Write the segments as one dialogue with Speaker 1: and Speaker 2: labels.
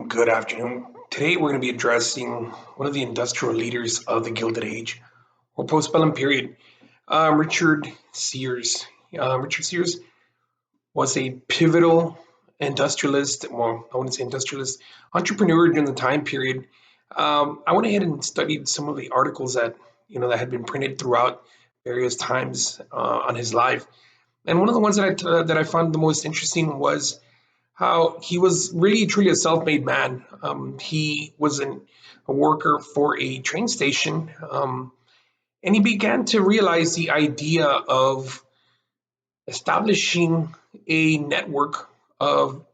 Speaker 1: Good afternoon. Today we're going to be addressing one of the industrial leaders of the Gilded Age or postbellum period, Richard Sears. Richard Sears was a pivotal industrialist, well, I wouldn't say industrialist, entrepreneur during the time period. I went ahead and studied some of the articles that had been printed throughout various times on his life, and one of the ones that I found the most interesting was how he was really truly a self-made man. He was a worker for a train station, and he began to realize the idea of establishing a network of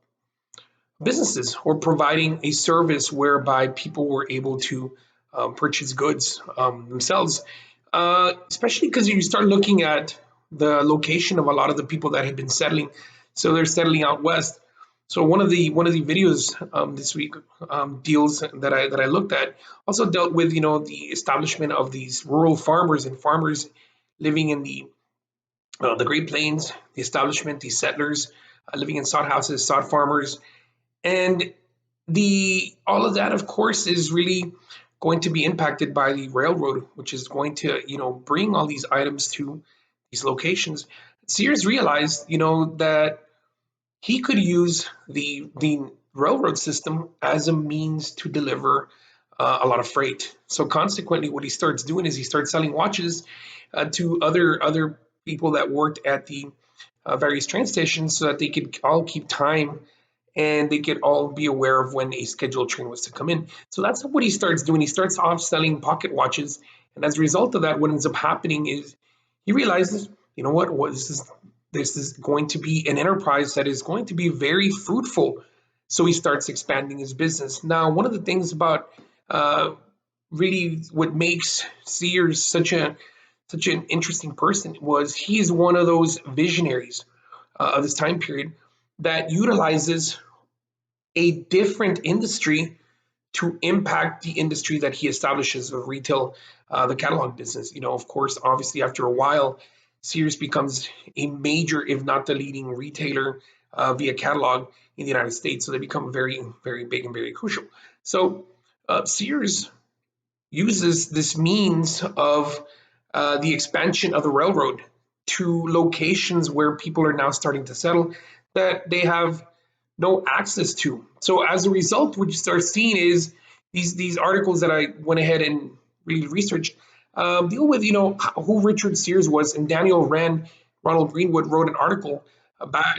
Speaker 1: businesses or providing a service whereby people were able to purchase goods themselves. Especially because you start looking at the location of a lot of the people that had been settling. So they're settling out west. So one of the videos this week deals that I looked at also dealt with the establishment of these rural farmers and farmers living in the Great Plains, the establishment, these settlers living in sod houses, sod farmers, and the all of that, of course, is really going to be impacted by the railroad, which is going to bring all these items to these locations. Sears realized that he could use the railroad system as a means to deliver a lot of freight. So consequently, what he starts doing is he starts selling watches to other people that worked at the various train stations so that they could all keep time and they could all be aware of when a scheduled train was to come in. So that's what he starts doing. He starts off selling pocket watches, and as a result of that, what ends up happening is he realizes, this is going to be an enterprise that is going to be very fruitful. So he starts expanding his business. Now, one of the things about really what makes Sears such an interesting person was he's one of those visionaries of this time period that utilizes a different industry to impact the industry that he establishes of retail, the catalog business. Of course, obviously, after a while, Sears becomes a major, if not the leading retailer via catalog in the United States. So they become very, very big and very crucial. So Sears uses this means of the expansion of the railroad to locations where people are now starting to settle that they have no access to. So as a result, what you start seeing is these articles that I went ahead and really researched deal with who Richard Sears was, and Daniel Rand, Ronald Greenwood wrote an article about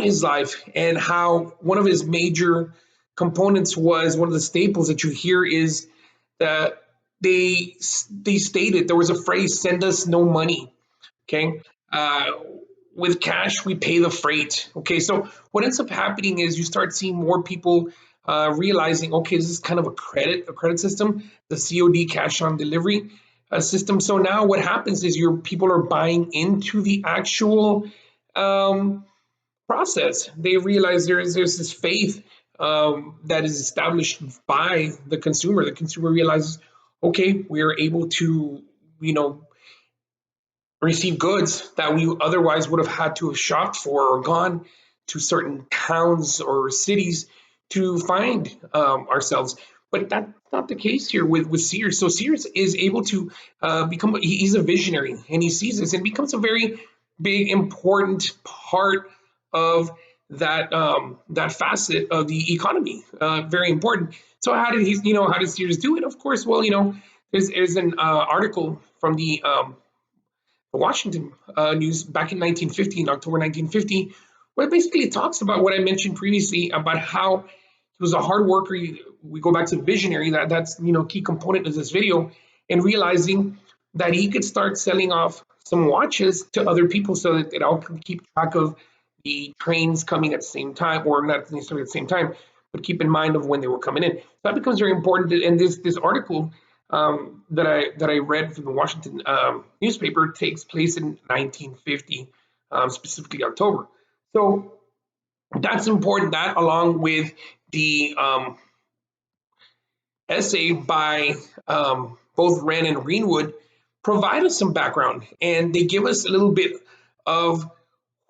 Speaker 1: his life and how one of his major components was one of the staples that you hear is that they stated there was a phrase, "Send us no money." Okay. With cash, we pay the freight. Okay. So what ends up happening is you start seeing more people realizing, okay, this is kind of a credit system, the COD, cash on delivery system. So now what happens is your people are buying into the actual process. They realize there's this faith that is established by the consumer. The consumer realizes, okay, we are able to, you know, receive goods that we otherwise would have had to have shopped for or gone to certain towns or cities to find ourselves. But that's not the case here with Sears. So Sears is able to he's a visionary and he sees this and becomes a very big, important part of that facet of the economy. Very important. So how did Sears do it? Of course, well, there's an article from the Washington News back in 1950, in October 1950, where it basically talks about what I mentioned previously about how he was a hard worker. We go back to visionary. That's key component of this video, and realizing that he could start selling off some watches to other people so that it all can keep track of the trains coming at the same time, or not necessarily at the same time, but keep in mind of when they were coming in. So that becomes very important. And this article that I read from the Washington newspaper takes place in 1950, specifically October. So that's important. That along with the essay by both Rand and Greenwood provide us some background, and they give us a little bit of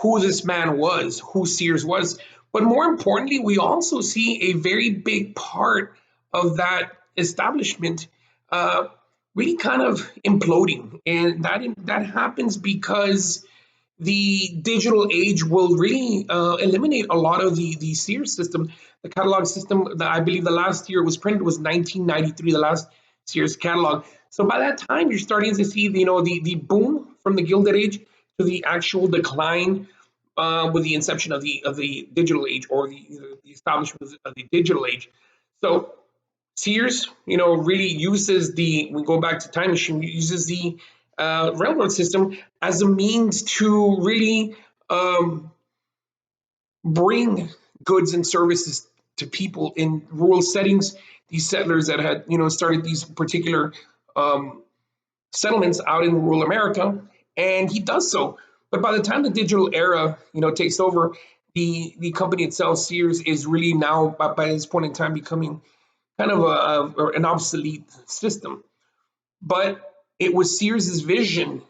Speaker 1: who this man was, who Sears was. But more importantly, we also see a very big part of that establishment uh, really kind of imploding, and that happens because the digital age will really eliminate a lot of the Sears system, the catalog system. That I believe the last year it was printed was 1993, the last Sears catalog. So by that time, you're starting to see the boom from the Gilded Age to the actual decline with the inception of the digital age, or the establishment of the digital age. So Sears, really uses we go back to time machine, uses the railroad system as a means to really um, bring goods and services to people in rural settings. These settlers that had, started these particular um, settlements out in rural America, and he does so. But by the time the digital era, takes over, the company itself, Sears, is really now by this point in time becoming kind of an obsolete system. But it was Sears's vision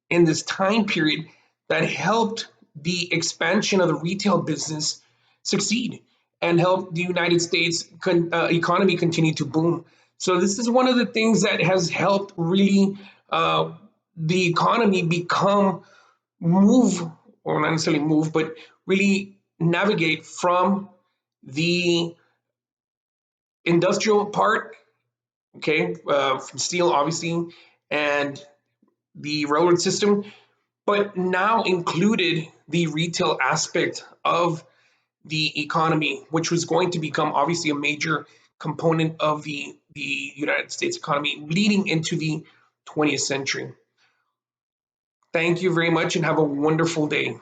Speaker 1: in this time period that helped the expansion of the retail business succeed and helped the United States economy continue to boom. So this is one of the things that has helped really the economy move, or not necessarily move, but really navigate from the industrial part, okay, from steel, obviously, and the railroad system, but now included the retail aspect of the economy, which was going to become obviously a major component of the United States economy leading into the 20th century. Thank you very much and have a wonderful day.